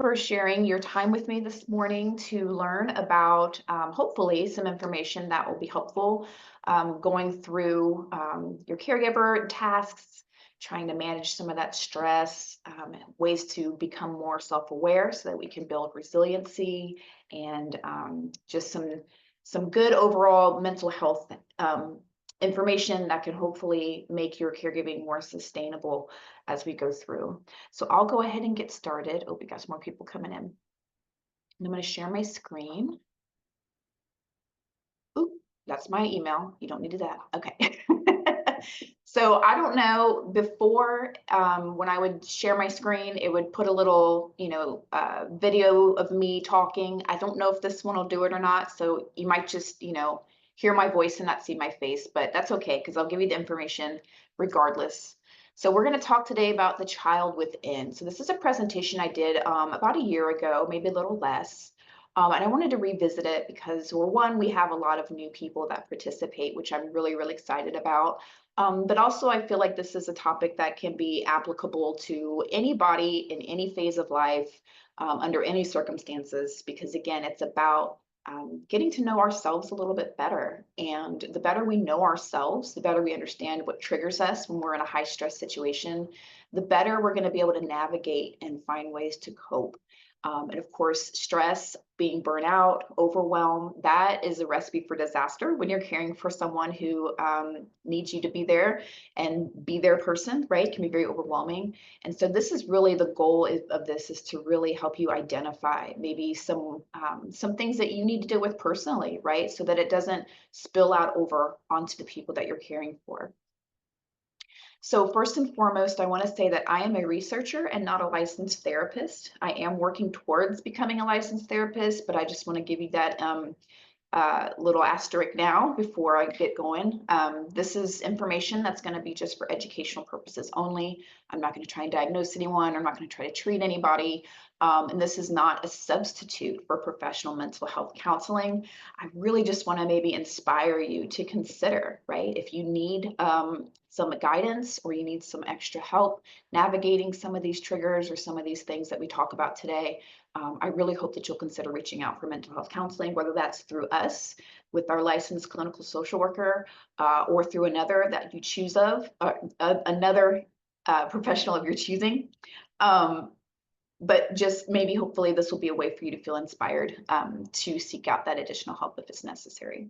for sharing your time with me this morning to learn about hopefully some information that will be helpful going through your caregiver tasks, trying to manage some of that stress, ways to become more self-aware so that we can build resiliency and just some good overall mental health information that can hopefully make your caregiving more sustainable as we go through. So I'll go ahead and get started. Oh, we got some more people coming in. And I'm going to share my screen. Oop, that's my email. You don't need to do that. Okay. So I don't know, before when I would share my screen, it would put a little, video of me talking. I don't know if this one will do it or not. So you might just, hear my voice and not see my face, but that's okay because I'll give you the information regardless. So we're going to talk today about the child within. So this is a presentation I did about a year ago, maybe a little less. And I wanted to revisit it because, well, one, we have a lot of new people that participate, which I'm really, really excited about. But also, I feel like this is a topic that can be applicable to anybody in any phase of life, under any circumstances, because again, it's about getting to know ourselves a little bit better. And the better we know ourselves, the better we understand what triggers us when we're in a high stress situation, the better we're going to be able to navigate and find ways to cope. And of course, stress, being burnout, overwhelm, that is a recipe for disaster when you're caring for someone who needs you to be there and be their person, right? It can be very overwhelming. And so this is really the goal of this is to really help you identify maybe some things that you need to deal with personally, right? So that it doesn't spill out over onto the people that you're caring for. So first and foremost, I want to say that I am a researcher and not a licensed therapist. I am working towards becoming a licensed therapist, but I just want to give you that little asterisk now before I get going. This is information that's going to be just for educational purposes only. I'm not going to try and diagnose anyone. I'm not going to try to treat anybody. And this is not a substitute for professional mental health counseling. I really just want to maybe inspire you to consider, right? If you need some guidance or you need some extra help navigating some of these triggers or some of these things that we talk about today, I really hope that you'll consider reaching out for mental health counseling, whether that's through us with our licensed clinical social worker or through another that you choose another professional of your choosing. But just maybe hopefully this will be a way for you to feel inspired to seek out that additional help if it's necessary.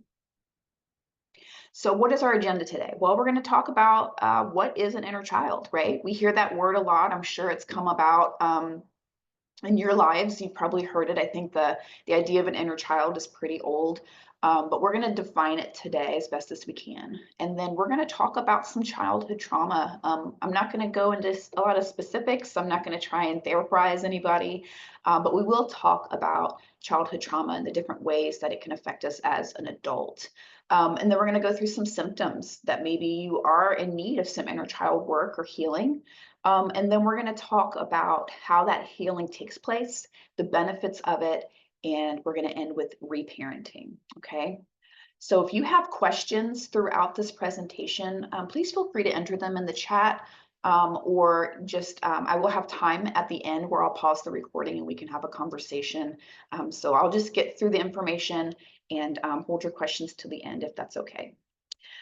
So what is our agenda today? Well, we're going to talk about what is an inner child, right? We hear that word a lot. I'm sure it's come about in your lives. You've probably heard it. I think the idea of an inner child is pretty old, but we're going to define it today as best as we can. And then we're going to talk about some childhood trauma. I'm not going to go into a lot of specifics. I'm not going to try and therapize anybody, but we will talk about childhood trauma and the different ways that it can affect us as an adult. And then we're going to go through some symptoms that maybe you are in need of some inner child work or healing. And then we're going to talk about how that healing takes place, the benefits of it, and we're going to end with reparenting. Okay. So if you have questions throughout this presentation, please feel free to enter them in the chat or just I will have time at the end where I'll pause the recording and we can have a conversation. So I'll just get through the information and hold your questions to the end if that's okay.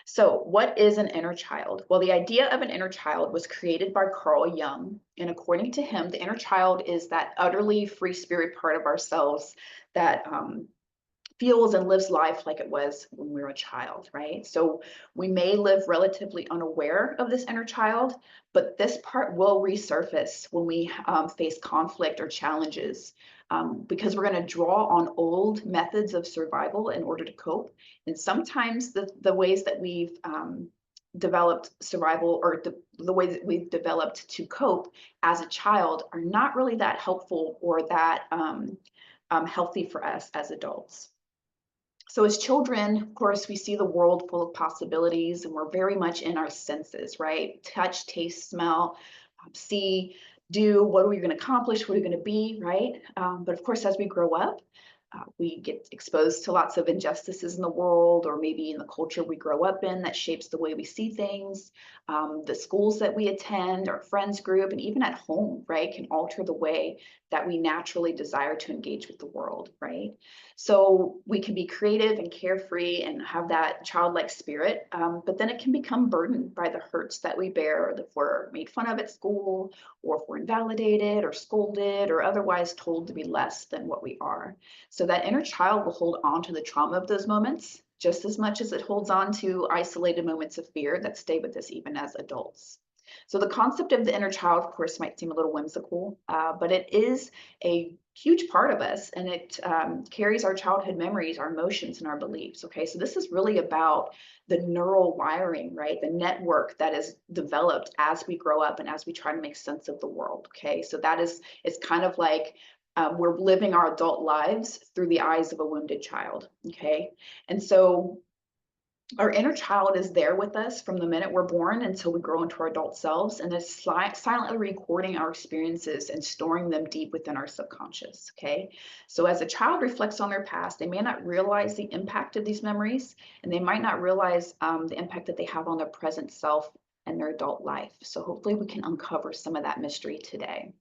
So what is an inner child? Well, the idea of an inner child was created by Carl Jung. And according to him, the inner child is that utterly free spirit part of ourselves that feels and lives life like it was when we were a child, right? So we may live relatively unaware of this inner child, but this part will resurface when we face conflict or challenges because we're going to draw on old methods of survival in order to cope. And sometimes the ways that we've developed survival or the ways that we've developed to cope as a child are not really that helpful or that healthy for us as adults. So as children, of course, we see the world full of possibilities and we're very much in our senses, right? Touch, taste, smell, see, do, what are we going to accomplish? What are we going to be, right? But of course, as we grow up, We get exposed to lots of injustices in the world, or maybe in the culture we grow up in that shapes the way we see things. The schools that we attend, our friends group, and even at home, right, can alter the way that we naturally desire to engage with the world, right? So we can be creative and carefree and have that childlike spirit, but then it can become burdened by the hurts that we bear if we're made fun of at school, or if we're invalidated or scolded or otherwise told to be less than what we are. So that inner child will hold on to the trauma of those moments just as much as it holds on to isolated moments of fear that stay with us even as adults. So the concept of the inner child, of course, might seem a little whimsical, but it is a huge part of us, and it carries our childhood memories, our emotions, and our beliefs. Okay, so this is really about the neural wiring, right? The network that is developed as we grow up and as we try to make sense of the world. Okay, so that is, it's kind of like we're living our adult lives through the eyes of a wounded child. Okay, and so our inner child is there with us from the minute we're born until we grow into our adult selves, and is silently recording our experiences and storing them deep within our subconscious. Okay, so as a child reflects on their past, they may not realize the impact of these memories, and they might not realize the impact that they have on their present self and their adult life. So hopefully we can uncover some of that mystery today.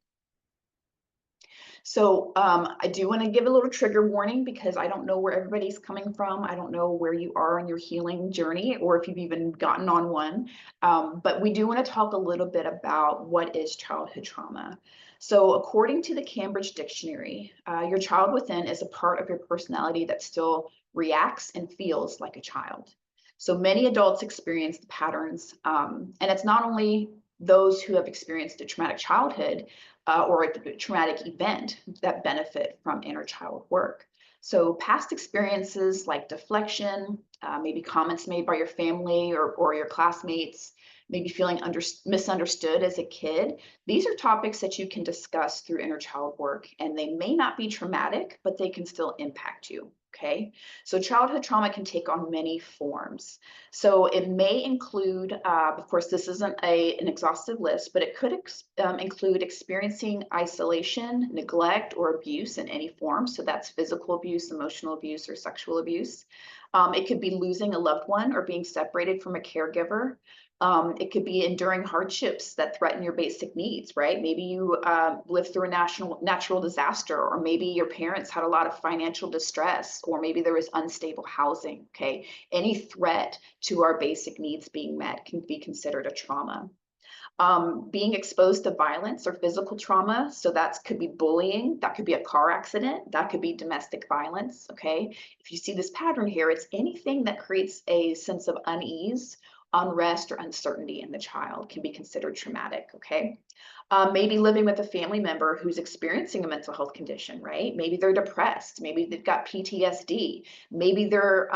So I do want to give a little trigger warning, because I don't know where everybody's coming from. I don't know where you are on your healing journey, or if you've even gotten on one. But we do want to talk a little bit about what is childhood trauma. So according to the Cambridge Dictionary, your child within is a part of your personality that still reacts and feels like a child. So many adults experience the patterns, and it's not only those who have experienced a traumatic childhood, or a traumatic event that benefit from inner child work. So past experiences like deflection, maybe comments made by your family or your classmates, maybe feeling misunderstood as a kid. These are topics that you can discuss through inner child work, and they may not be traumatic, but they can still impact you. Okay, so childhood trauma can take on many forms. So it may include, of course, this isn't an exhaustive list, but it could include experiencing isolation, neglect, or abuse in any form. So that's physical abuse, emotional abuse, or sexual abuse. It could be losing a loved one or being separated from a caregiver. It could be enduring hardships that threaten your basic needs, right? Maybe you lived through a natural disaster, or maybe your parents had a lot of financial distress, or maybe there was unstable housing, okay? Any threat to our basic needs being met can be considered a trauma. Being exposed to violence or physical trauma, so that could be bullying, that could be a car accident, that could be domestic violence, okay? If you see this pattern here, it's anything that creates a sense of unease, unrest, or uncertainty in the child can be considered traumatic, okay? Maybe living with a family member who's experiencing a mental health condition, right? Maybe they're depressed, maybe they've got PTSD, maybe they're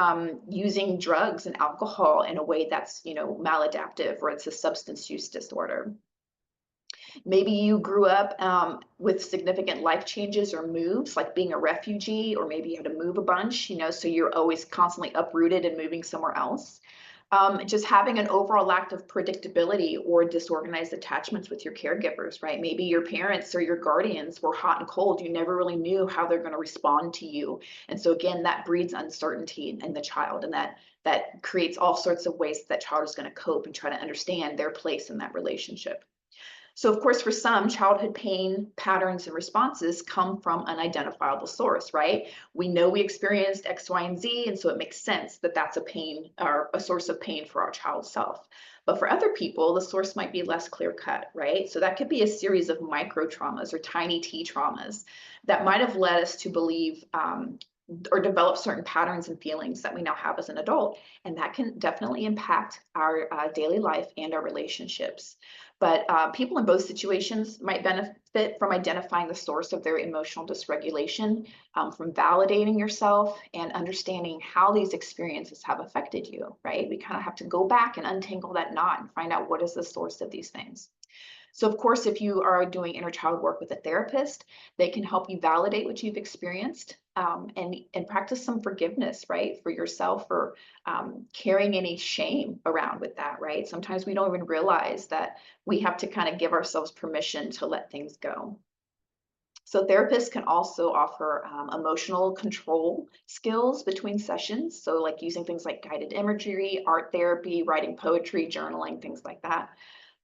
using drugs and alcohol in a way that's, maladaptive, or it's a substance use disorder. Maybe you grew up with significant life changes or moves, like being a refugee, or maybe you had to move a bunch, so you're always constantly uprooted and moving somewhere else. Just having an overall lack of predictability or disorganized attachments with your caregivers, right? Maybe your parents or your guardians were hot and cold. You never really knew how they're going to respond to you. And so again, that breeds uncertainty in the child, and that creates all sorts of ways that child is going to cope and try to understand their place in that relationship. So of course, for some, childhood pain patterns and responses come from an identifiable source, right? We know we experienced X, Y, and Z, and so it makes sense that that's a pain, or a source of pain for our child self. But for other people, the source might be less clear cut, right? So that could be a series of micro traumas or tiny T traumas that might have led us to believe or develop certain patterns and feelings that we now have as an adult. And that can definitely impact our daily life and our relationships. But people in both situations might benefit from identifying the source of their emotional dysregulation, from validating yourself and understanding how these experiences have affected you, right? We kind of have to go back and untangle that knot and find out what is the source of these things. So of course, if you are doing inner child work with a therapist, they can help you validate what you've experienced, and practice some forgiveness, right, for yourself, for carrying any shame around with that, right? Sometimes we don't even realize that we have to kind of give ourselves permission to let things go. So therapists can also offer emotional control skills between sessions. So like using things like guided imagery, art therapy, writing poetry, journaling, things like that.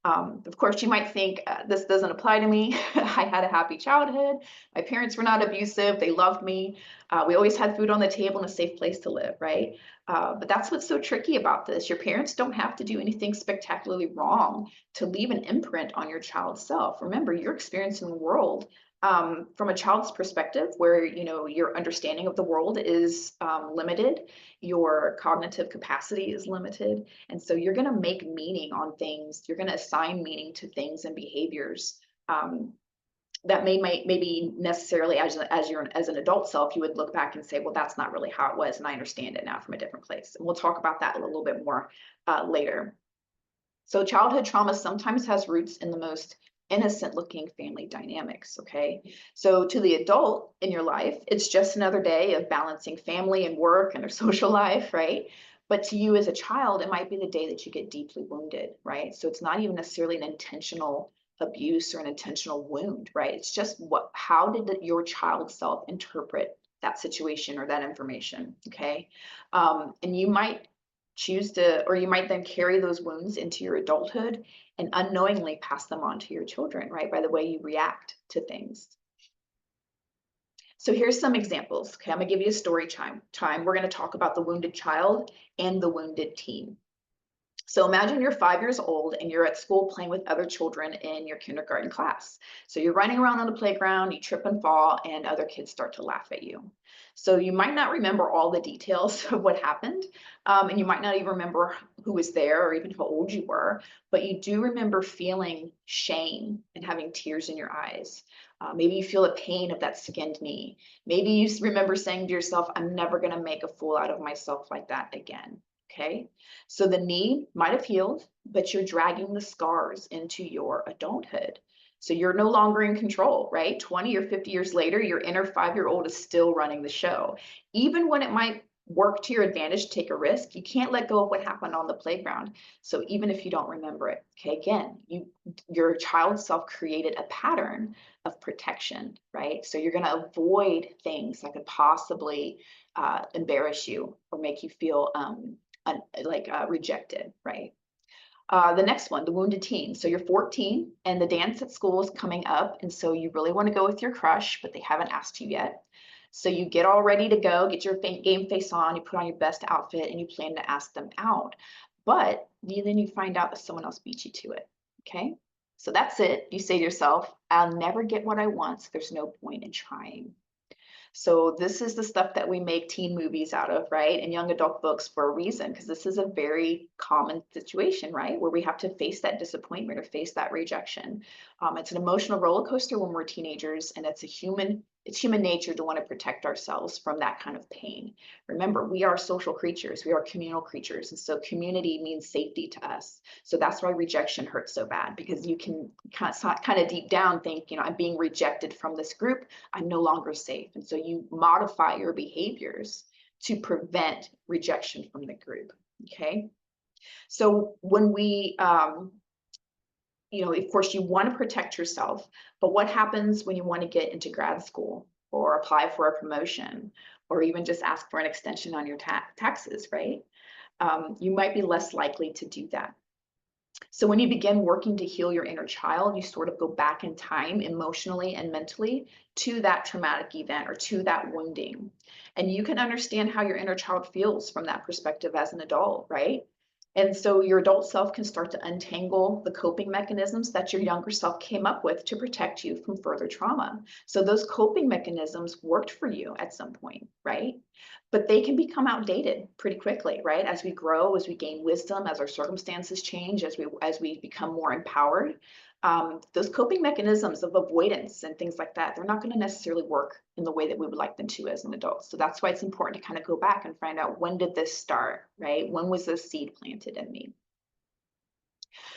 Of course, you might think this doesn't apply to me. I had a happy childhood. My parents were not abusive. They loved me. We always had food on the table and a safe place to live, right? But that's what's so tricky about this. Your parents don't have to do anything spectacularly wrong to leave an imprint on your child's self. Remember, you're experiencing the world from a child's perspective, where your understanding of the world is limited, your cognitive capacity is limited, and so you're going to make meaning on things. You're going to assign meaning to things and behaviors that maybe necessarily as an adult self, you would look back and say, well, that's not really how it was, and I understand it now from a different place. And we'll talk about that a little bit more later. So childhood trauma sometimes has roots in the most innocent looking family dynamics, okay? So to the adult in your life, it's just another day of balancing family and work and their social life, right? But to you as a child, it might be the day that you get deeply wounded, right? So it's not even necessarily an intentional abuse or an intentional wound, right? It's just how did your child self interpret that situation or that information, okay? And you might choose to, or you might then carry those wounds into your adulthood and unknowingly pass them on to your children, right? By the way you react to things. So here's some examples. Okay, I'm gonna give you a story time. We're gonna talk about the wounded child and the wounded teen. So imagine you're 5 years old and you're at school playing with other children in your kindergarten class. So you're running around on the playground, you trip and fall, and other kids start to laugh at you. So you might not remember all the details of what happened, and you might not even remember who was there or even how old you were, but you do remember feeling shame and having tears in your eyes. Maybe you feel the pain of that skinned knee. Maybe you remember saying to yourself, I'm never going to make a fool out of myself like that again. Okay, so the knee might have healed, but you're dragging the scars into your adulthood. So you're no longer in control, right? 20 or 50 years later, your inner 5-year-old is still running the show. Even when it might work to your advantage to take a risk, you can't let go of what happened on the playground. So even if you don't remember it, okay, again, your child self created a pattern of protection, right? So you're going to avoid things that could possibly embarrass you or make you feel rejected, right? The next one, the wounded teen. So you're 14 and the dance at school is coming up. And so you really want to go with your crush, but they haven't asked you yet. So you get all ready to go, get your game face on, you put on your best outfit and you plan to ask them out. But then you find out that someone else beat you to it. Okay. So that's it. You say to yourself, I'll never get what I want, so there's no point in trying. So this is the stuff that we make teen movies out of, right? And young adult books for a reason, because this is a very common situation, right? Where we have to face that disappointment or face that rejection. It's an emotional roller coaster when we're teenagers, and it's human nature to want to protect ourselves from that kind of pain. Remember, we are social creatures, we are communal creatures, and so community means safety to us. So that's why rejection hurts so bad, because you can kind of deep down think, I'm being rejected from this group, I'm no longer safe. And so you modify your behaviors to prevent rejection from the group, okay? So when we, of course, you want to protect yourself, but what happens when you want to get into grad school or apply for a promotion or even just ask for an extension on your taxes, right? You might be less likely to do that. So when you begin working to heal your inner child, you sort of go back in time emotionally and mentally to that traumatic event or to that wounding. And you can understand how your inner child feels from that perspective as an adult, right? And so your adult self can start to untangle the coping mechanisms that your younger self came up with to protect you from further trauma. So those coping mechanisms worked for you at some point, right? But they can become outdated pretty quickly, right? As we grow, as we gain wisdom, as our circumstances change, as we become more empowered, those coping mechanisms of avoidance and things like that, they're not going to necessarily work in the way that we would like them to as an adult. So that's why it's important to kind of go back and find out, when did this start, right? When was this seed planted in me?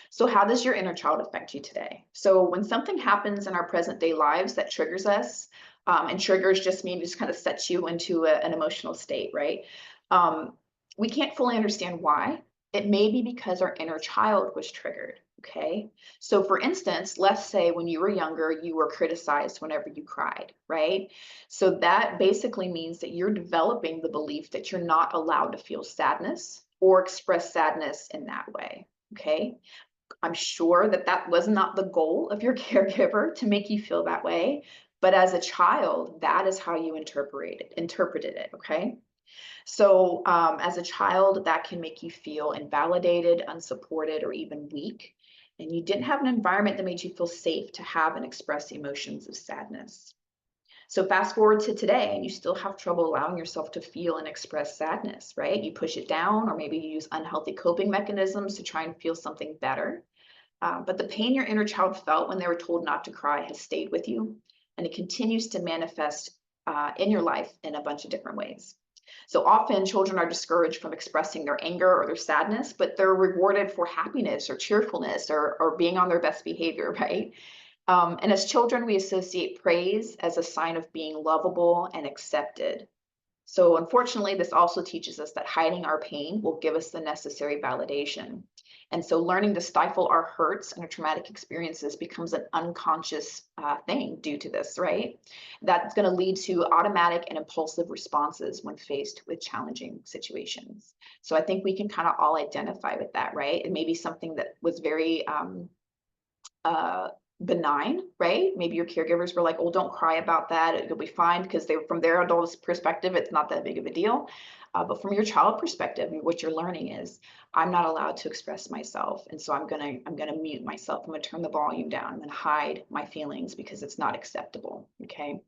So how does your inner child affect you today? So when something happens in our present day lives that triggers us, and triggers just mean just kind of sets you into an emotional state, right? We can't fully understand why, It may be because our inner child was triggered. Okay. So, for instance, let's say when you were younger, you were criticized whenever you cried, right? So, that basically means that you're developing the belief that you're not allowed to feel sadness or express sadness in that way. Okay. I'm sure that that was not the goal of your caregiver to make you feel that way. But as a child, that is how you interpreted it. Okay. So, as a child, that can make you feel invalidated, unsupported, or even weak. And you didn't have an environment that made you feel safe to have and express emotions of sadness. So, fast forward to today, and you still have trouble allowing yourself to feel and express sadness, right? You push it down, or maybe you use unhealthy coping mechanisms to try and feel something better. But the pain your inner child felt when they were told not to cry has stayed with you, and it continues to manifest in your life in a bunch of different ways. So often children are discouraged from expressing their anger or their sadness, but they're rewarded for happiness or cheerfulness or being on their best behavior, right? And as children, we associate praise as a sign of being lovable and accepted. So unfortunately, this also teaches us that hiding our pain will give us the necessary validation. And so learning to stifle our hurts and our traumatic experiences becomes an unconscious thing due to this, right? That's going to lead to automatic and impulsive responses when faced with challenging situations. So I think we can kind of all identify with that, right? It may be something that was very uh, benign, right? Maybe your caregivers were like, "Oh, don't cry about that. It'll be fine," because they, from their adult's perspective, it's not that big of a deal. But from your child perspective, what you're learning is, I'm not allowed to express myself, and so I'm gonna mute myself. I'm gonna turn the volume down. I'm gonna hide my feelings because it's not acceptable. Okay.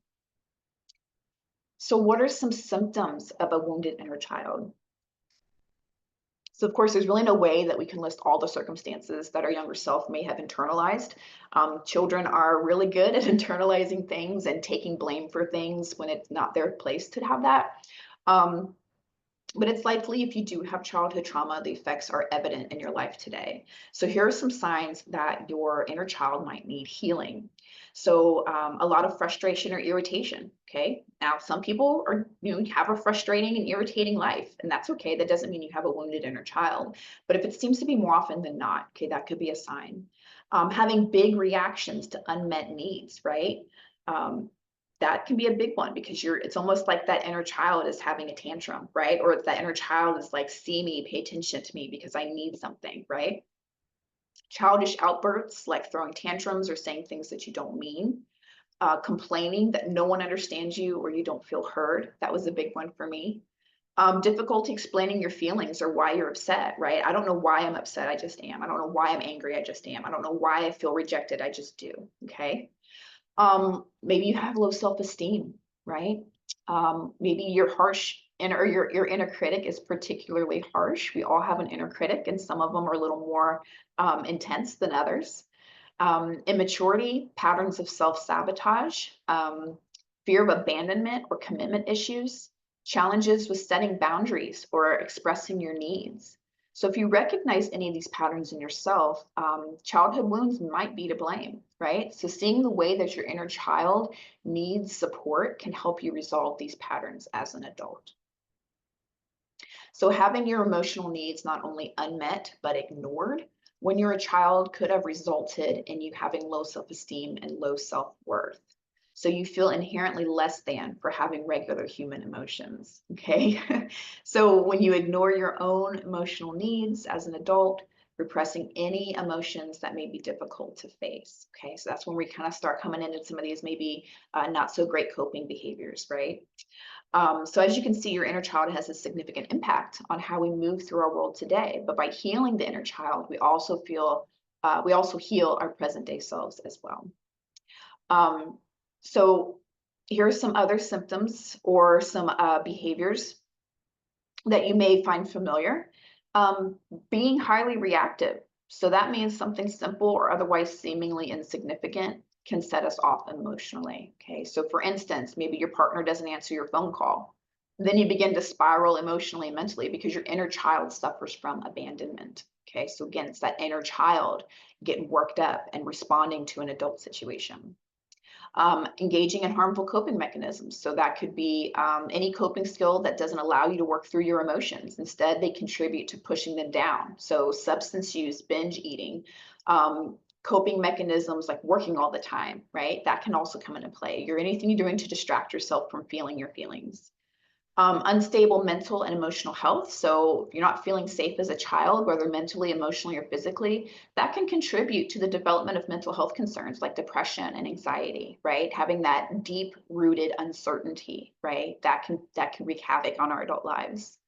So, what are some symptoms of a wounded inner child? So of course, there's really no way that we can list all the circumstances that our younger self may have internalized. Children are really good at internalizing things and taking blame for things when it's not their place to have that. Um, but it's likely if you do have childhood trauma, the effects are evident in your life today. So here are some signs that your inner child might need healing. So a lot of frustration or irritation. Okay. Now some people are, have a frustrating and irritating life, and that's okay. That doesn't mean you have a wounded inner child. But if it seems to be more often than not, okay, that could be a sign. Having big reactions to unmet needs, right? Um, that can be a big one because it's almost like that inner child is having a tantrum, right? Or that inner child is like, see me, pay attention to me because I need something, right? Childish outbursts like throwing tantrums or saying things that you don't mean, complaining that no one understands you or you don't feel heard. That was a big one for me. Difficulty explaining your feelings or why you're upset, right? I don't know why I'm upset, I just am. I don't know why I'm angry, I just am. I don't know why I feel rejected, I just do, okay? Maybe you have low self-esteem, right? Maybe your harsh inner, your inner critic is particularly harsh. We all have an inner critic, and some of them are a little more intense than others. Immaturity, patterns of self-sabotage, fear of abandonment or commitment issues, challenges with setting boundaries or expressing your needs. So if you recognize any of these patterns in yourself, childhood wounds might be to blame, right? So seeing the way that your inner child needs support can help you resolve these patterns as an adult. So having your emotional needs not only unmet, but ignored when you're a child could have resulted in you having low self-esteem and low self-worth. So you feel inherently less than for having regular human emotions, okay? So when you ignore your own emotional needs as an adult, repressing any emotions that may be difficult to face, okay? So that's when we kind of start coming into some of these maybe not so great coping behaviors, right? So as you can see, your inner child has a significant impact on how we move through our world today. But by healing the inner child, we also heal our present day selves as well. Um, so here are some other symptoms or some behaviors that you may find familiar. Being highly reactive. So that means something simple or otherwise seemingly insignificant can set us off emotionally. Okay, so for instance, maybe your partner doesn't answer your phone call. Then you begin to spiral emotionally and mentally because your inner child suffers from abandonment. Okay, so again, it's that inner child getting worked up and responding to an adult situation. Engaging in harmful coping mechanisms. So that could be any coping skill that doesn't allow you to work through your emotions. Instead, they contribute to pushing them down. So substance use, binge eating, coping mechanisms like working all the time, right? That can also come into play. Anything you're doing to distract yourself from feeling your feelings. Unstable mental and emotional health. So if you're not feeling safe as a child, whether mentally, emotionally, or physically, that can contribute to the development of mental health concerns like depression and anxiety, right? Having that deep rooted uncertainty, right? That can wreak havoc on our adult lives.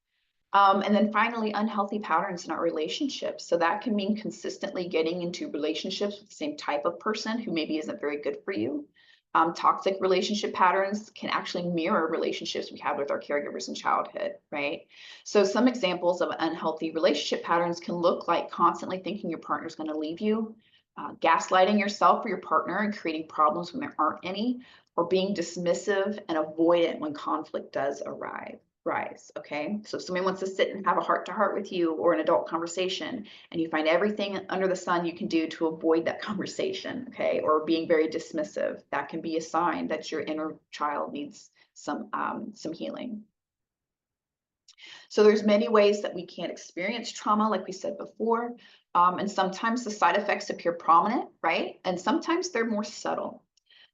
And then finally, unhealthy patterns in our relationships. So that can mean consistently getting into relationships with the same type of person who maybe isn't very good for you. Toxic relationship patterns can actually mirror relationships we had with our caregivers in childhood, right? So some examples of unhealthy relationship patterns can look like constantly thinking your partner's going to leave you, gaslighting yourself or your partner and creating problems when there aren't any, or being dismissive and avoidant when conflict does rise. Okay. So if somebody wants to sit and have a heart-to-heart with you or an adult conversation, and you find everything under the sun you can do to avoid that conversation, okay, or being very dismissive, that can be a sign that your inner child needs some healing. So there's many ways that we can experience trauma, like we said before, and sometimes the side effects appear prominent, right? And sometimes they're more subtle.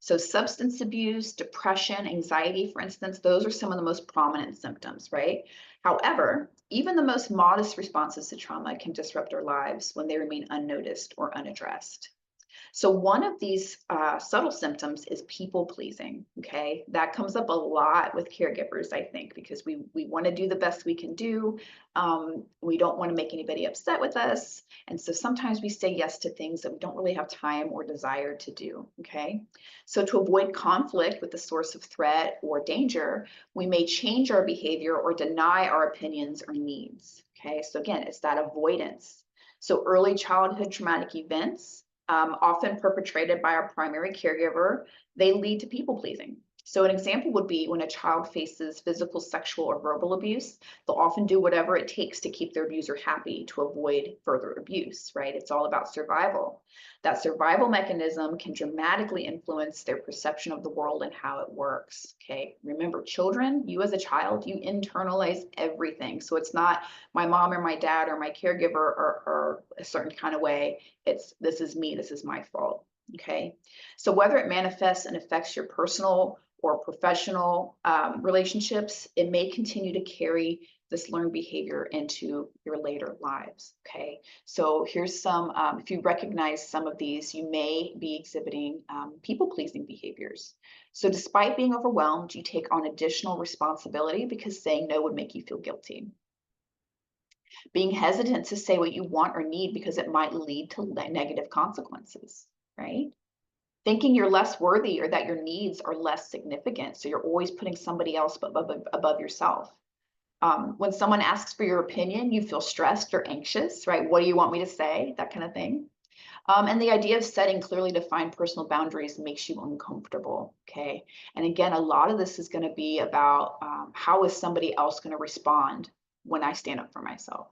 So substance abuse, depression, anxiety, for instance, those are some of the most prominent symptoms, right? However, even the most modest responses to trauma can disrupt our lives when they remain unnoticed or unaddressed. So one of these subtle symptoms is people pleasing. Okay, that comes up a lot with caregivers, I think, because we want to do the best we can do. We don't want to make anybody upset with us, and so sometimes we say yes to things that we don't really have time or desire to do. Okay, so to avoid conflict with the source of threat or danger, we may change our behavior or deny our opinions or needs. Okay, so again, it's that avoidance. So early childhood traumatic events, often perpetrated by our primary caregiver, they lead to people pleasing. So an example would be when a child faces physical, sexual, or verbal abuse, they'll often do whatever it takes to keep their abuser happy to avoid further abuse, right? It's all about survival. That survival mechanism can dramatically influence their perception of the world and how it works, okay? Remember, children, you as a child, you internalize everything. So it's not my mom or my dad or my caregiver or a certain kind of way. It's this is me, this is my fault, okay? So whether it manifests and affects your personal or professional relationships, it may continue to carry this learned behavior into your later lives, okay? So here's some, if you recognize some of these, you may be exhibiting people-pleasing behaviors. So despite being overwhelmed, you take on additional responsibility because saying no would make you feel guilty. Being hesitant to say what you want or need because it might lead to negative consequences, right? Thinking you're less worthy or that your needs are less significant. So you're always putting somebody else above yourself. When someone asks for your opinion, you feel stressed or anxious, right? What do you want me to say? That kind of thing. And the idea of setting clearly defined personal boundaries makes you uncomfortable, okay? And again, a lot of this is going to be about how is somebody else going to respond when I stand up for myself?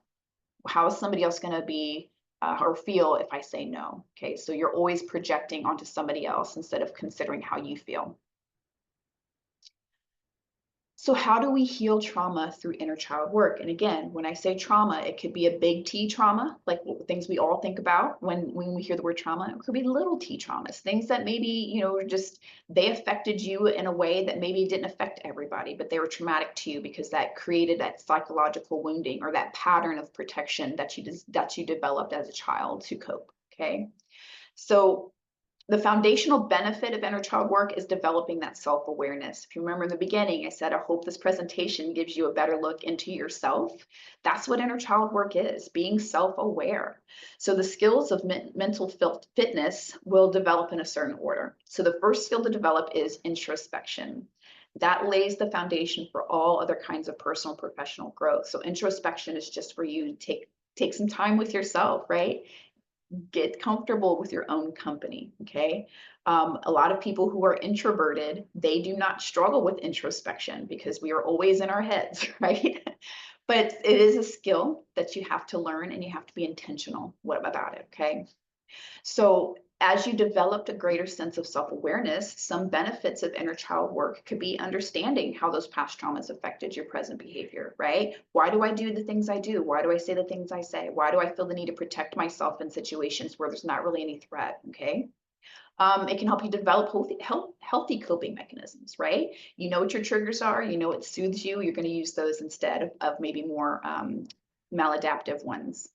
How is somebody else going to be or feel if I say no? Okay, so you're always projecting onto somebody else instead of considering how you feel. So how do we heal trauma through inner child work? And again, when I say trauma, it could be a big T trauma, like things we all think about when we hear the word trauma. It could be little T traumas, things that maybe, you know, just they affected you in a way that maybe didn't affect everybody, but they were traumatic to you because that created that psychological wounding or that pattern of protection that you developed as a child to cope. Okay. So the foundational benefit of inner child work is developing that self-awareness. If you remember in the beginning, I said, I hope this presentation gives you a better look into yourself. That's what inner child work is, being self-aware. So the skills of mental fitness will develop in a certain order. So the first skill to develop is introspection. That lays the foundation for all other kinds of personal and professional growth. So introspection is just for you to take some time with yourself, right? Get comfortable with your own company, okay? A lot of people who are introverted, they do not struggle with introspection because we are always in our heads, right? But it is a skill that you have to learn and you have to be intentional about it, okay? So As you developed a greater sense of self-awareness, some benefits of inner child work could be understanding how those past traumas affected your present behavior, right? Why do I do the things I do? Why do I say the things I say? Why do I feel the need to protect myself in situations where there's not really any threat? Okay. It can help you develop healthy coping mechanisms, right? You know what your triggers are, you know what soothes you, you're going to use those instead of maybe more maladaptive ones.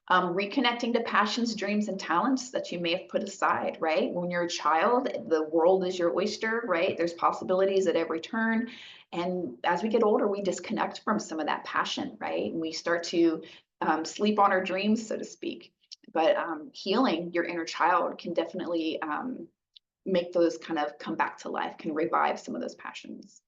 Reconnecting to passions, dreams, and talents that you may have put aside, right? When you're a child, the world is your oyster, right? There's possibilities at every turn. And as we get older, we disconnect from some of that passion, right? And we start to sleep on our dreams, so to speak. But healing your inner child can definitely make those kind of come back to life, can revive some of those passions.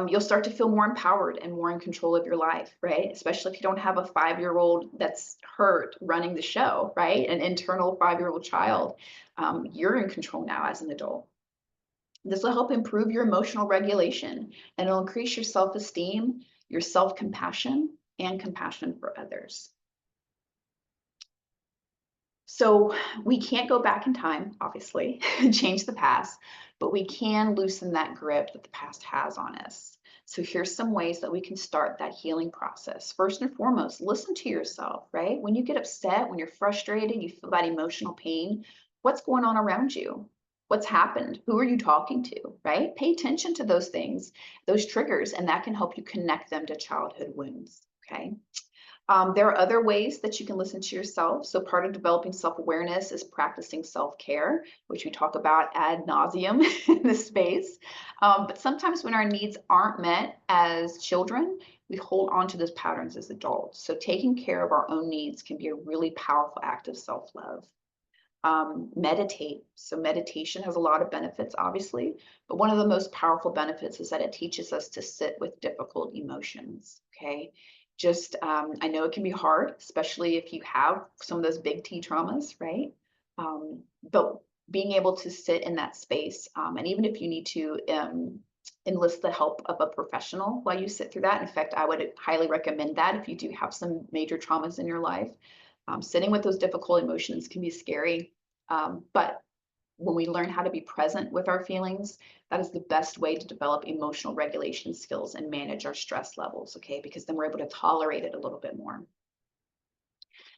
You'll start to feel more empowered and more in control of your life, right? Especially if you don't have a 5-year-old that's hurt running the show, right? An internal 5-year-old child. You're in control now as an adult. This will help improve your emotional regulation and it'll increase your self-esteem, your self-compassion, and compassion for others. So we can't go back in time, obviously, and change the past, but we can loosen that grip that the past has on us. So here's some ways that we can start that healing process. First and foremost, listen to yourself, right? When you get upset, when you're frustrated, you feel that emotional pain, what's going on around you? What's happened? Who are you talking to, right? Pay attention to those things, those triggers, and that can help you connect them to childhood wounds, okay? There are other ways that you can listen to yourself. So part of developing self-awareness is practicing self-care, which we talk about ad nauseum in this space. But sometimes when our needs aren't met as children, we hold on to those patterns as adults. So taking care of our own needs can be a really powerful act of self-love. Meditate. So meditation has a lot of benefits, obviously, but one of the most powerful benefits is that it teaches us to sit with difficult emotions. Okay. Just, I know it can be hard, especially if you have some of those big T traumas, right? But being able to sit in that space, and even if you need to enlist the help of a professional while you sit through that. In fact, I would highly recommend that if you do have some major traumas in your life. Sitting with those difficult emotions can be scary, but when we learn how to be present with our feelings, that is the best way to develop emotional regulation skills and manage our stress levels, okay? Because then we're able to tolerate it a little bit more.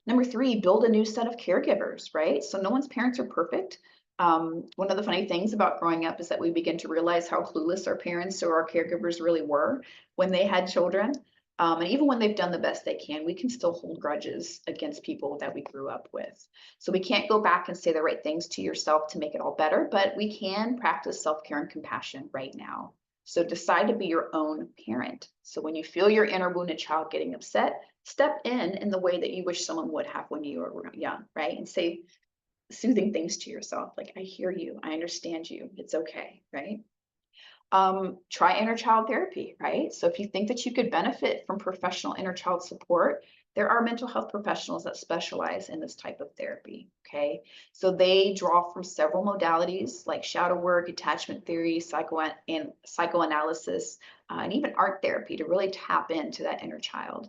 Number 3, build a new set of caregivers, right? So no one's parents are perfect. One of the funny things about growing up is that we begin to realize how clueless our parents or our caregivers really were when they had children. And even when they've done the best they can, we can still hold grudges against people that we grew up with. So we can't go back and say the right things to yourself to make it all better, but we can practice self-care and compassion right now. So decide to be your own parent. So when you feel your inner wounded child getting upset, step in the way that you wish someone would have when you were young, right? And say soothing things to yourself, like, I hear you, I understand you, it's okay, right? Try inner child therapy, right? So if you think that you could benefit from professional inner child support, there are mental health professionals that specialize in this type of therapy, okay? So they draw from several modalities like shadow work, attachment theory, psychoanalysis, and even art therapy to really tap into that inner child.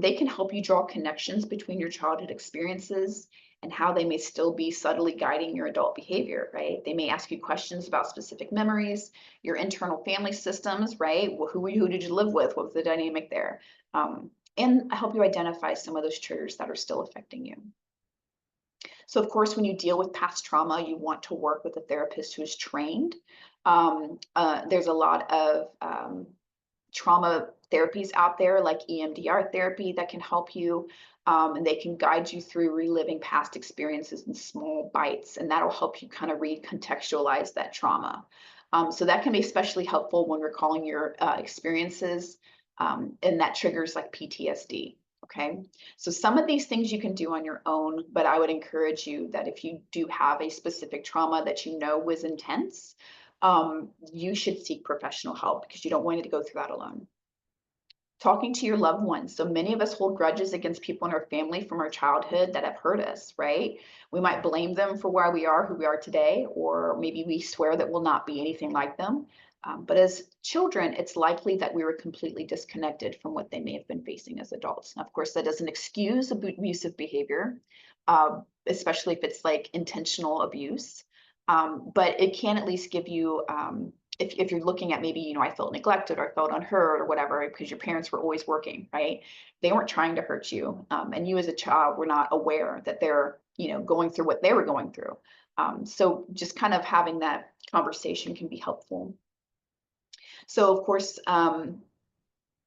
They can help you draw connections between your childhood experiences and how they may still be subtly guiding your adult behavior, right? They may ask you questions about specific memories, your internal family systems, right? Well, who did you live with? What was the dynamic there? And help you identify some of those triggers that are still affecting you. So of course, when you deal with past trauma, you want to work with a therapist who is trained. There's a lot of trauma therapies out there like EMDR therapy that can help you, and they can guide you through reliving past experiences in small bites, and that'll help you kind of recontextualize that trauma. So that can be especially helpful when recalling your experiences, and that triggers like PTSD. Okay, so some of these things you can do on your own, but I would encourage you that if you do have a specific trauma that you know was intense, you should seek professional help because you don't want to go through that alone. Talking to your loved ones. So many of us hold grudges against people in our family from our childhood that have hurt us, right? We might blame them for why we are who we are today, or maybe we swear that we'll not be anything like them. But as children, it's likely that we were completely disconnected from what they may have been facing as adults. Now, of course, that doesn't excuse abusive behavior, especially if it's like intentional abuse. But it can at least give you, if you're looking at maybe, I felt neglected or I felt unheard or whatever, because your parents were always working, right? They weren't trying to hurt you. And you as a child were not aware that they're, going through what they were going through. So just kind of having that conversation can be helpful. So of course,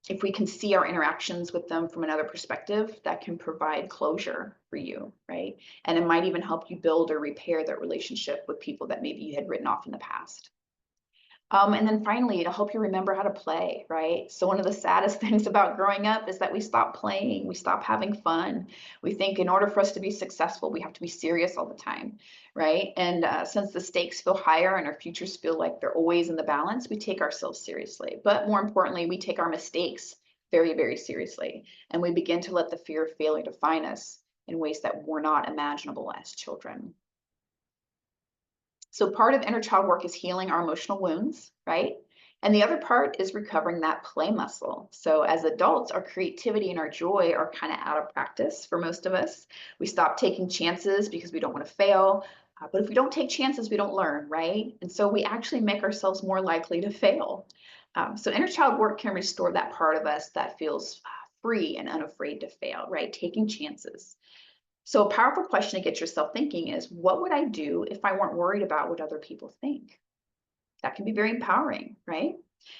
if we can see our interactions with them from another perspective, that can provide closure for you, right? And it might even help you build or repair that relationship with people that maybe you had written off in the past. And then finally, it'll help you remember how to play, right? So one of the saddest things about growing up is that we stop playing, we stop having fun. We think in order for us to be successful, we have to be serious all the time, right? And since the stakes feel higher and our futures feel like they're always in the balance, we take ourselves seriously. But more importantly, we take our mistakes very, very seriously. And we begin to let the fear of failure define us in ways that were not imaginable as children. So part of inner child work is healing our emotional wounds, right? And the other part is recovering that play muscle. So as adults, our creativity and our joy are kind of out of practice for most of us. We stop taking chances because we don't want to fail. But if we don't take chances, we don't learn, right? And so we actually make ourselves more likely to fail. So inner child work can restore that part of us that feels free and unafraid to fail, right? Taking chances. So a powerful question to get yourself thinking is, what would I do if I weren't worried about what other people think? That can be very empowering, right?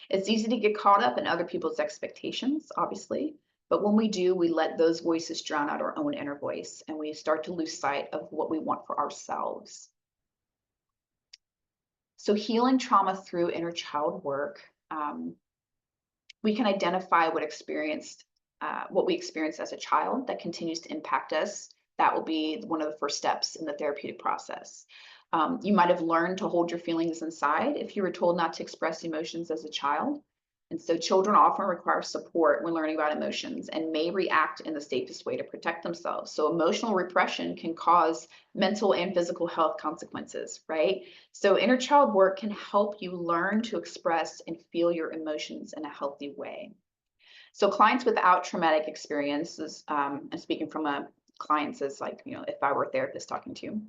It's easy to get caught up in other people's expectations, obviously, but when we do, we let those voices drown out our own inner voice and we start to lose sight of what we want for ourselves. So healing trauma through inner child work, we can identify what we experienced as a child that continues to impact us. That will be one of the first steps in the therapeutic process. You might have learned to hold your feelings inside if you were told not to express emotions as a child. And so children often require support when learning about emotions and may react in the safest way to protect themselves. So emotional repression can cause mental and physical health consequences, right? So inner child work can help you learn to express and feel your emotions in a healthy way. So clients without traumatic experiences, I'm speaking from a clients as like, if I were a therapist talking to you,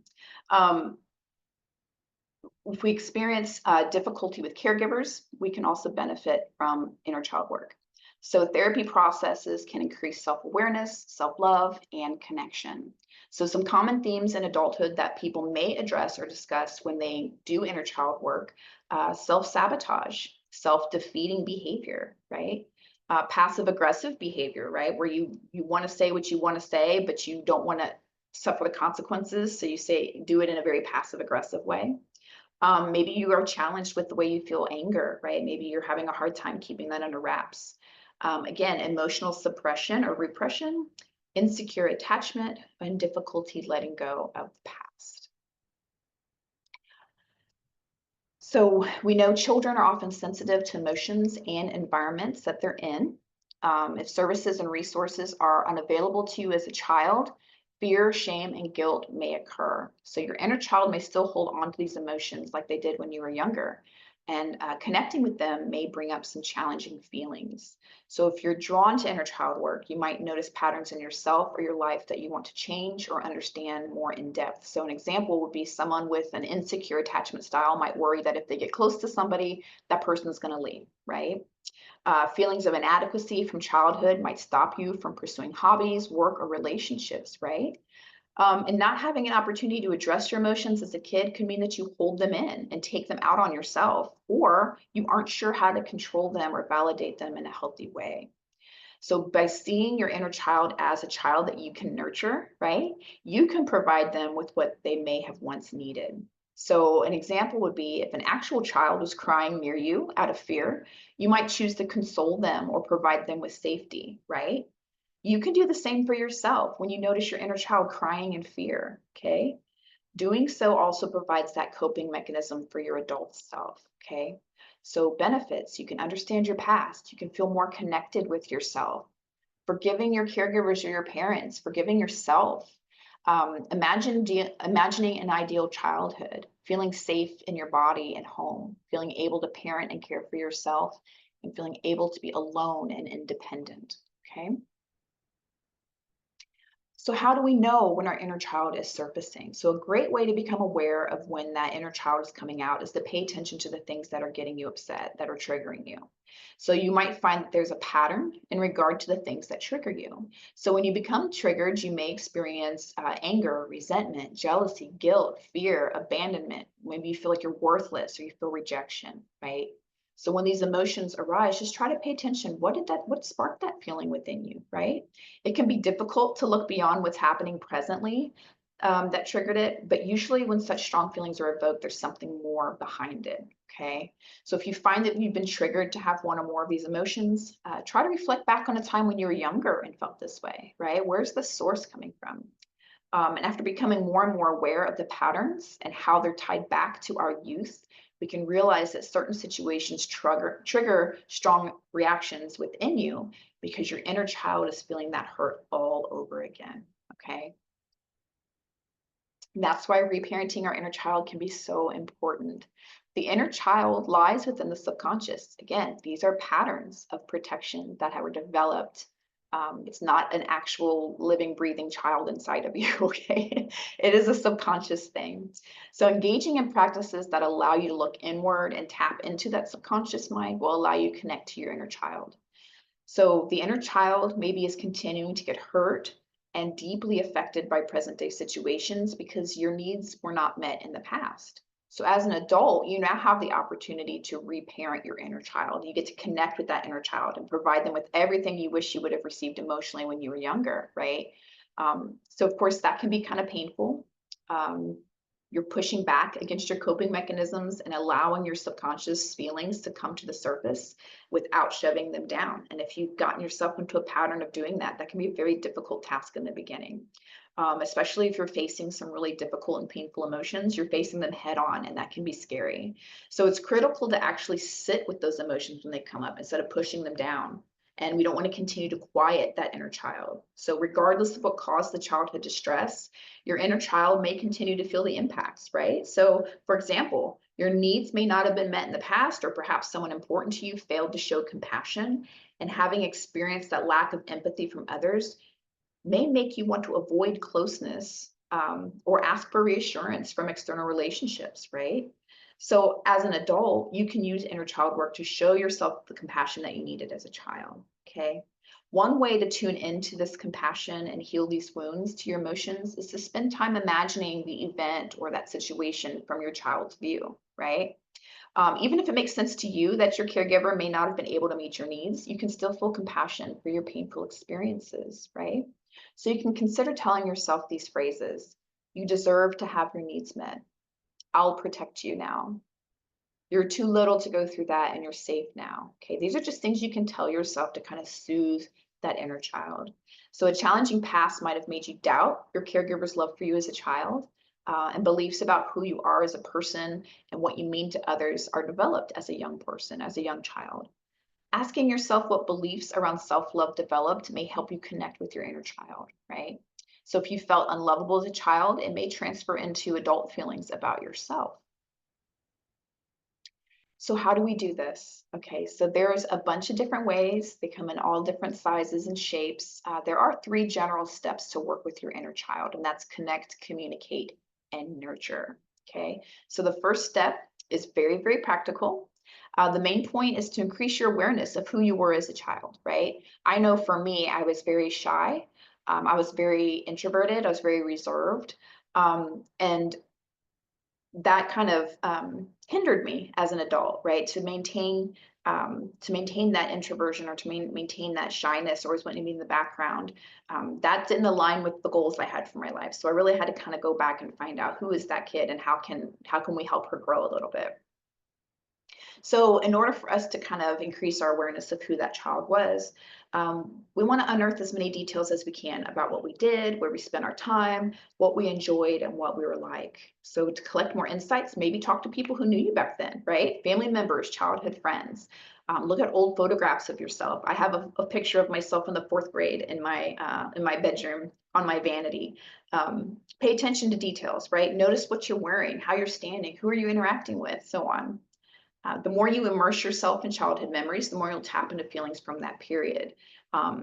if we experience difficulty with caregivers, we can also benefit from inner child work. So therapy processes can increase self-awareness, self-love, and connection. So some common themes in adulthood that people may address or discuss when they do inner child work, self-sabotage, self-defeating behavior, right? Passive-aggressive behavior, right? Where you want to say what you want to say, but you don't want to suffer the consequences. So you do it in a very passive-aggressive way. Maybe you are challenged with the way you feel anger, right? Maybe you're having a hard time keeping that under wraps. Again, emotional suppression or repression, insecure attachment, and difficulty letting go of the past. So we know children are often sensitive to emotions and environments that they're in. If services and resources are unavailable to you as a child, fear, shame, and guilt may occur. So your inner child may still hold on to these emotions like they did when you were younger. And connecting with them may bring up some challenging feelings. So if you're drawn to inner child work, you might notice patterns in yourself or your life that you want to change or understand more in depth. So an example would be someone with an insecure attachment style might worry that if they get close to somebody, that person is going to leave, right? Feelings of inadequacy from childhood might stop you from pursuing hobbies, work, or relationships, right? And not having an opportunity to address your emotions as a kid could mean that you hold them in and take them out on yourself, or you aren't sure how to control them or validate them in a healthy way. So by seeing your inner child as a child that you can nurture, right, you can provide them with what they may have once needed. So an example would be if an actual child was crying near you out of fear, you might choose to console them or provide them with safety, right? You can do the same for yourself when you notice your inner child crying in fear, okay? Doing so also provides that coping mechanism for your adult self, okay? So benefits, you can understand your past, you can feel more connected with yourself, forgiving your caregivers or your parents, forgiving yourself. Imagining an ideal childhood, feeling safe in your body and home, feeling able to parent and care for yourself, and feeling able to be alone and independent, okay? So how do we know when our inner child is surfacing? So a great way to become aware of when that inner child is coming out is to pay attention to the things that are getting you upset, that are triggering you. So you might find that there's a pattern in regard to the things that trigger you. So when you become triggered, you may experience anger, resentment, jealousy, guilt, fear, abandonment. Maybe you feel like you're worthless or you feel rejection, right? So when these emotions arise, just try to pay attention. What sparked that feeling within you, right? It can be difficult to look beyond what's happening presently that triggered it, but usually when such strong feelings are evoked, there's something more behind it. Okay. So if you find that you've been triggered to have one or more of these emotions, try to reflect back on a time when you were younger and felt this way, right? Where's the source coming from? And after becoming more and more aware of the patterns and how they're tied back to our youth, we can realize that certain situations trigger strong reactions within you because your inner child is feeling that hurt all over again. Okay. And that's why reparenting our inner child can be so important. The inner child lies within the subconscious. Again, these are patterns of protection that were developed. It's not an actual living, breathing child inside of you, okay? It is a subconscious thing. So, engaging in practices that allow you to look inward and tap into that subconscious mind will allow you to connect to your inner child. So the inner child maybe is continuing to get hurt and deeply affected by present day situations because your needs were not met in the past. So as an adult, you now have the opportunity to reparent your inner child. You get to connect with that inner child and provide them with everything you wish you would have received emotionally when you were younger, right? So of course that can be kind of painful. Um, you're pushing back against your coping mechanisms and allowing your subconscious feelings to come to the surface without shoving them down. And if you've gotten yourself into a pattern of doing that, that can be a very difficult task in the beginning. Especially if you're facing some really difficult and painful emotions, you're facing them head on, and that can be scary. So it's critical to actually sit with those emotions when they come up instead of pushing them down. And we don't want to continue to quiet that inner child. So, regardless of what caused the childhood distress, your inner child may continue to feel the impacts, right? So, for example, your needs may not have been met in the past, or perhaps someone important to you failed to show compassion. And having experienced that lack of empathy from others may make you want to avoid closeness or ask for reassurance from external relationships, right? So, as an adult, you can use inner child work to show yourself the compassion that you needed as a child. Okay. One way to tune into this compassion and heal these wounds to your emotions is to spend time imagining the event or that situation from your child's view, right? Even if it makes sense to you that your caregiver may not have been able to meet your needs, you can still feel compassion for your painful experiences, right? So you can consider telling yourself these phrases. You deserve to have your needs met. I'll protect you now. You're too little to go through that and you're safe now. Okay, these are just things you can tell yourself to kind of soothe that inner child. So a challenging past might have made you doubt your caregiver's love for you as a child, and beliefs about who you are as a person and what you mean to others are developed as a young person, as a young child. Asking yourself what beliefs around self-love developed may help you connect with your inner child, right? So if you felt unlovable as a child, it may transfer into adult feelings about yourself. So how do we do this? Okay, so there's a bunch of different ways. They come in all different sizes and shapes. There are three general steps to work with your inner child, and that's connect, communicate, and nurture. Okay, so the first step is very, very practical. The main point is to increase your awareness of who you were as a child, right? I know for me, I was very shy. I was very introverted. I was very reserved. And that kind of hindered me as an adult, right? To maintain that introversion or to maintain that shyness, or always wanting to be in the background. That didn't align with the goals I had for my life. So I really had to kind of go back and find out who is that kid and how can we help her grow a little bit. So in order for us to kind of increase our awareness of who that child was, we want to unearth as many details as we can about what we did, where we spent our time, what we enjoyed, and what we were like. So to collect more insights, maybe talk to people who knew you back then, right? Family members, childhood friends. Look at old photographs of yourself. I have a picture of myself in the fourth grade in my bedroom on my vanity. Pay attention to details, right? Notice what you're wearing, how you're standing, who are you interacting with, so on. The more you immerse yourself in childhood memories, the more you'll tap into feelings from that period.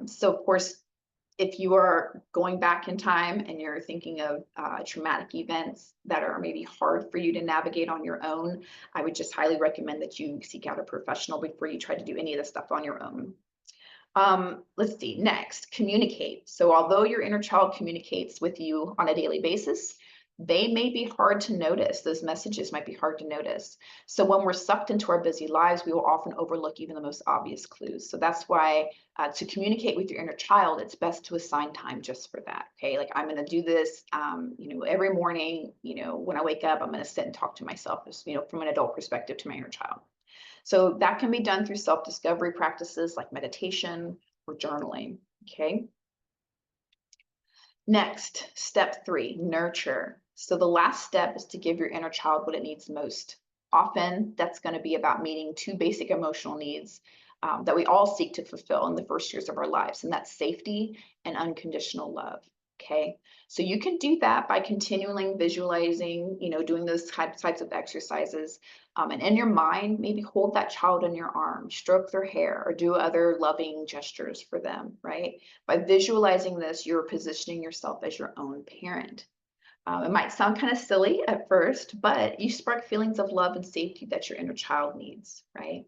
So, of course, if you are going back in time and you're thinking of traumatic events that are maybe hard for you to navigate on your own, I would just highly recommend that you seek out a professional before you try to do any of this stuff on your own. Let's see, next, communicate. So although your inner child communicates with you on a daily basis, they may be hard to notice. Those messages might be hard to notice. So when we're sucked into our busy lives, we will often overlook even the most obvious clues. So that's why to communicate with your inner child, it's best to assign time just for that. Okay, like I'm going to do this, every morning. When I wake up, I'm going to sit and talk to myself, from an adult perspective to my inner child. So that can be done through self-discovery practices like meditation or journaling. Okay. Next, step 3, nurture. So the last step is to give your inner child what it needs most. Often that's going to be about meeting 2 basic emotional needs that we all seek to fulfill in the first years of our lives, and that's safety and unconditional love. Okay, so you can do that by continually visualizing, doing those types of exercises. And in your mind, maybe hold that child in your arm, stroke their hair, or do other loving gestures for them, right? By visualizing this, you're positioning yourself as your own parent. It might sound kind of silly at first, but you spark feelings of love and safety that your inner child needs, right?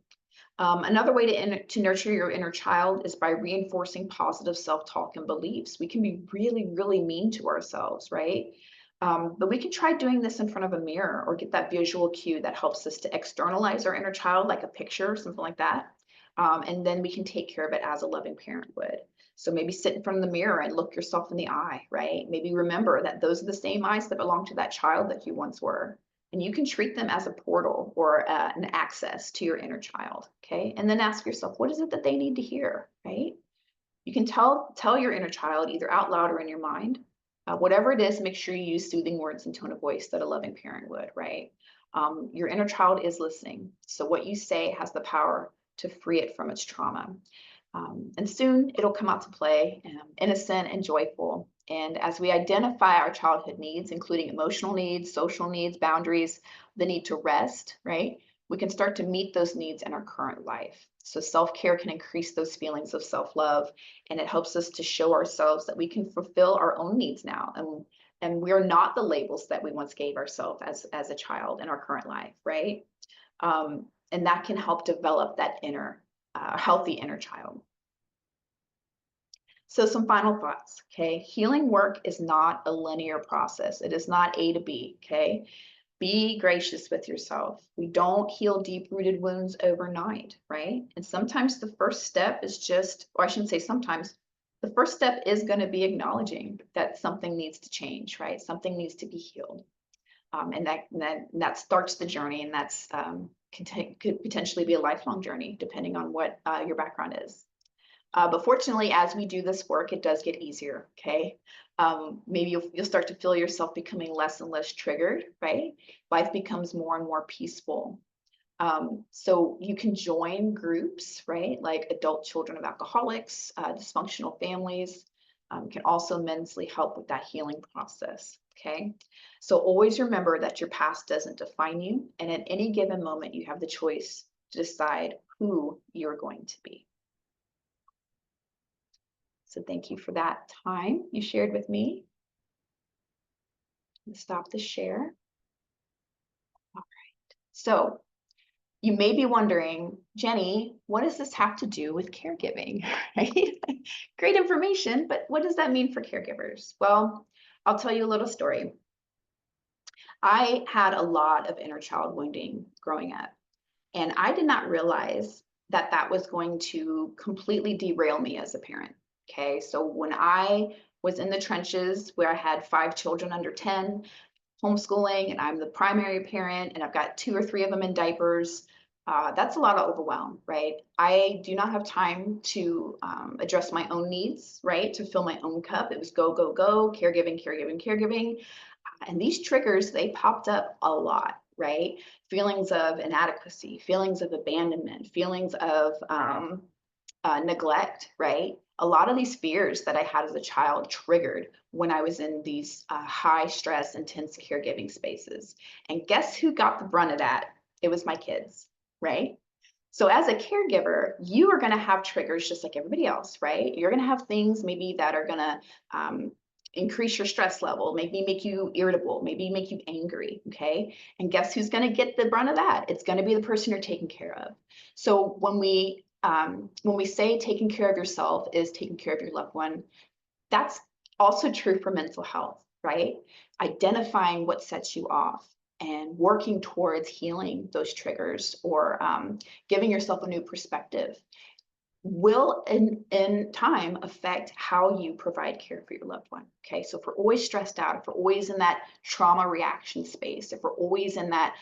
Another way to nurture your inner child is by reinforcing positive self-talk and beliefs. We can be really, really mean to ourselves, right? But we can try doing this in front of a mirror or get that visual cue that helps us to externalize our inner child, like a picture or something like that. And then we can take care of it as a loving parent would. So maybe sit in front of the mirror and look yourself in the eye, right? Maybe remember that those are the same eyes that belong to that child that you once were. And you can treat them as a portal or an access to your inner child, okay? And then ask yourself, what is it that they need to hear, right? You can tell your inner child either out loud or in your mind. Whatever it is, make sure you use soothing words and tone of voice that a loving parent would, right? Your inner child is listening. So what you say has the power to free it from its trauma. And soon it'll come out to play, innocent and joyful. And as we identify our childhood needs, including emotional needs, social needs, boundaries, the need to rest, right? We can start to meet those needs in our current life. So self-care can increase those feelings of self-love, and it helps us to show ourselves that we can fulfill our own needs now. And we're not the labels that we once gave ourselves as a child in our current life, right? And that can help develop that healthy inner child. So some final thoughts, okay? Healing work is not a linear process. It is not A to B, okay? Be gracious with yourself. We don't heal deep-rooted wounds overnight, right? And sometimes the first step is just, or I shouldn't say sometimes, the first step is going to be acknowledging that something needs to change, right? Something needs to be healed. And that starts the journey, and that's could potentially be a lifelong journey, depending on what your background is. But fortunately, as we do this work, it does get easier, okay? Maybe you'll start to feel yourself becoming less and less triggered, right? Life becomes more and more peaceful. So you can join groups, right? Like adult children of alcoholics, dysfunctional families, can also immensely help with that healing process, okay? So always remember that your past doesn't define you, and at any given moment, you have the choice to decide who you're going to be. So thank you for that time you shared with me. Let's stop the share. All right. So you may be wondering, Jenny, what does this have to do with caregiving? Right? Great information, but what does that mean for caregivers? Well, I'll tell you a little story. I had a lot of inner child wounding growing up, and I did not realize that that was going to completely derail me as a parent. Okay, so when I was in the trenches where I had 5 children under 10, homeschooling, and I'm the primary parent, and I've got 2 or 3 of them in diapers, that's a lot of overwhelm, right? I do not have time to address my own needs, right? To fill my own cup. It was go, go, go, caregiving, caregiving, caregiving. And these triggers, they popped up a lot, right? Feelings of inadequacy, feelings of abandonment, feelings of neglect, right? A lot of these fears that I had as a child triggered when I was in these high stress, intense caregiving spaces. And guess who got the brunt of that? It was my kids, right? So as a caregiver, you are going to have triggers just like everybody else, right? You're going to have things maybe that are going to increase your stress level, maybe make you irritable, maybe make you angry, okay? And guess who's going to get the brunt of that? It's going to be the person you're taking care of. So when we say taking care of yourself is taking care of your loved one, that's also true for mental health, right? Identifying what sets you off and working towards healing those triggers or giving yourself a new perspective will in time affect how you provide care for your loved one. Okay, so if we're always stressed out, if we're always in that trauma reaction space, if we're always in that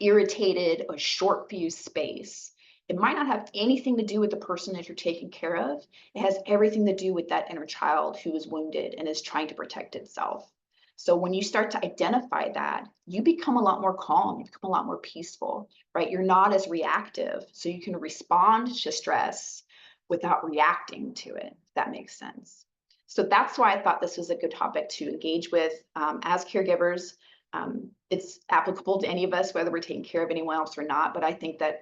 irritated or short fuse space, it might not have anything to do with the person that you're taking care of. It has everything to do with that inner child who is wounded and is trying to protect itself. So when you start to identify that, you become a lot more calm, you become a lot more peaceful, right? You're not as reactive, so you can respond to stress without reacting to it, if that makes sense. So that's why I thought this was a good topic to engage with as caregivers. It's applicable to any of us, whether we're taking care of anyone else or not, but I think that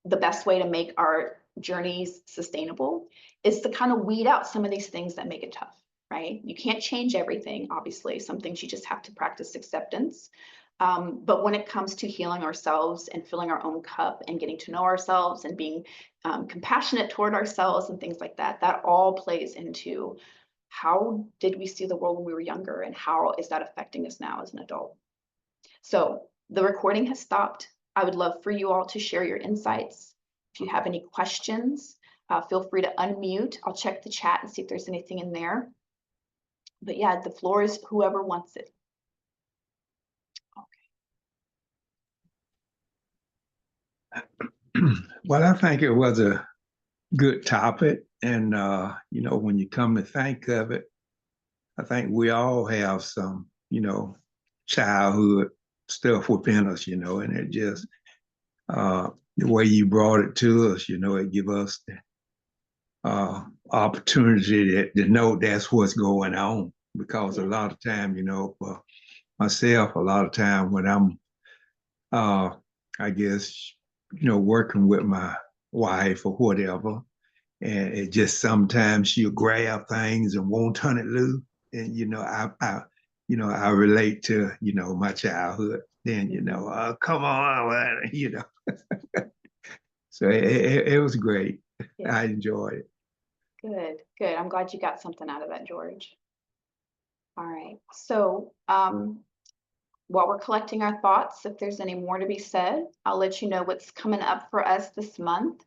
the best way to make our journeys sustainable is to kind of weed out some of these things that make it tough. Right? You can't change everything, obviously. Some things you just have to practice acceptance. But when it comes to healing ourselves and filling our own cup and getting to know ourselves and being compassionate toward ourselves and things like that, that all plays into how did we see the world when we were younger and how is that affecting us now as an adult? So the recording has stopped. I would love for you all to share your insights. If you have any questions, feel free to unmute. I'll check the chat and see if there's anything in there. But yeah, the floor is whoever wants it. Okay. Well, I think it was a good topic. And, you know, when you come to think of it, I think we all have some, you know, childhood stuff within us, you know, and it just, the way you brought it to us, you know, it give us the opportunity to know that's what's going on. Because a lot of time, you know, for myself, a lot of time when I'm, I guess, you know, working with my wife or whatever, and it just sometimes she'll grab things and won't turn it loose. And you know, I relate to my childhood. Then come on, you know. So it was great. Yeah. I enjoyed it. Good, good. I'm glad you got something out of that, George. All right. So while we're collecting our thoughts, if there's any more to be said, I'll let you know what's coming up for us this month.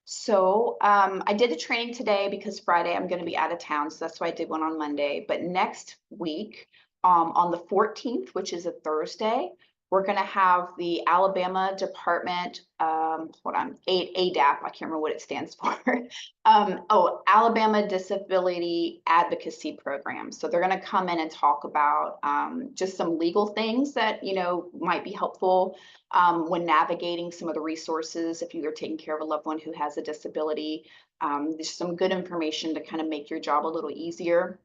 So I did a training today because Friday I'm going to be out of town. So that's why I did one on Monday. But next week, on the 14th, which is a Thursday, we're going to have the Alabama Department, ADAP, I can't remember what it stands for. Alabama Disability Advocacy Program. So they're going to come in and talk about just some legal things that, you know, might be helpful when navigating some of the resources if you are taking care of a loved one who has a disability. There's some good information to kind of make your job a little easier.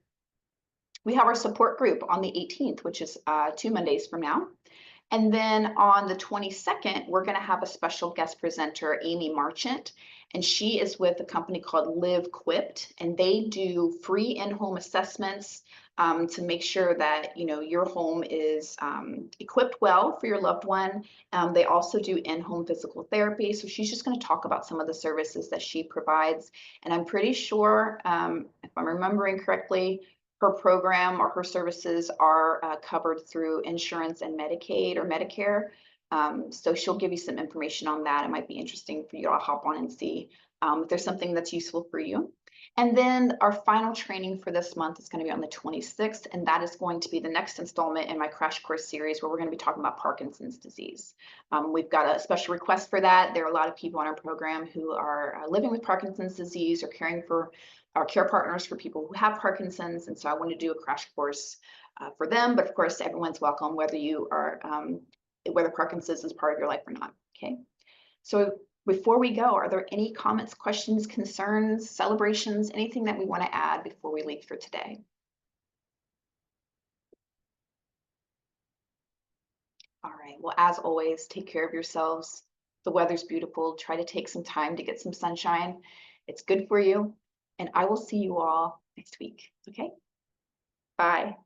We have our support group on the 18th, which is 2 Mondays from now. And then on the 22nd, we're going to have a special guest presenter, Amy Marchant, and she is with a company called Live Quipped, and they do free in-home assessments to make sure that your home is equipped well for your loved one. They also do in-home physical therapy, so she's just going to talk about some of the services that she provides. And I'm pretty sure, if I'm remembering correctly, her program or her services are covered through insurance and Medicaid or Medicare. So she'll give you some information on that. It might be interesting for you to hop on and see if there's something that's useful for you. And then our final training for this month is going to be on the 26th, and that is going to be the next installment in my crash course series where we're going to be talking about Parkinson's disease. We've got a special request for that. There are a lot of people on our program who are living with Parkinson's disease or caring for our care partners for people who have Parkinson's, and so I want to do a crash course for them. But of course, everyone's welcome, whether you are whether Parkinson's is part of your life or not. Okay. So before we go, are there any comments, questions, concerns, celebrations, anything that we want to add before we leave for today? All right. Well, as always, take care of yourselves. The weather's beautiful. Try to take some time to get some sunshine. It's good for you. And I will see you all next week. Okay? Bye.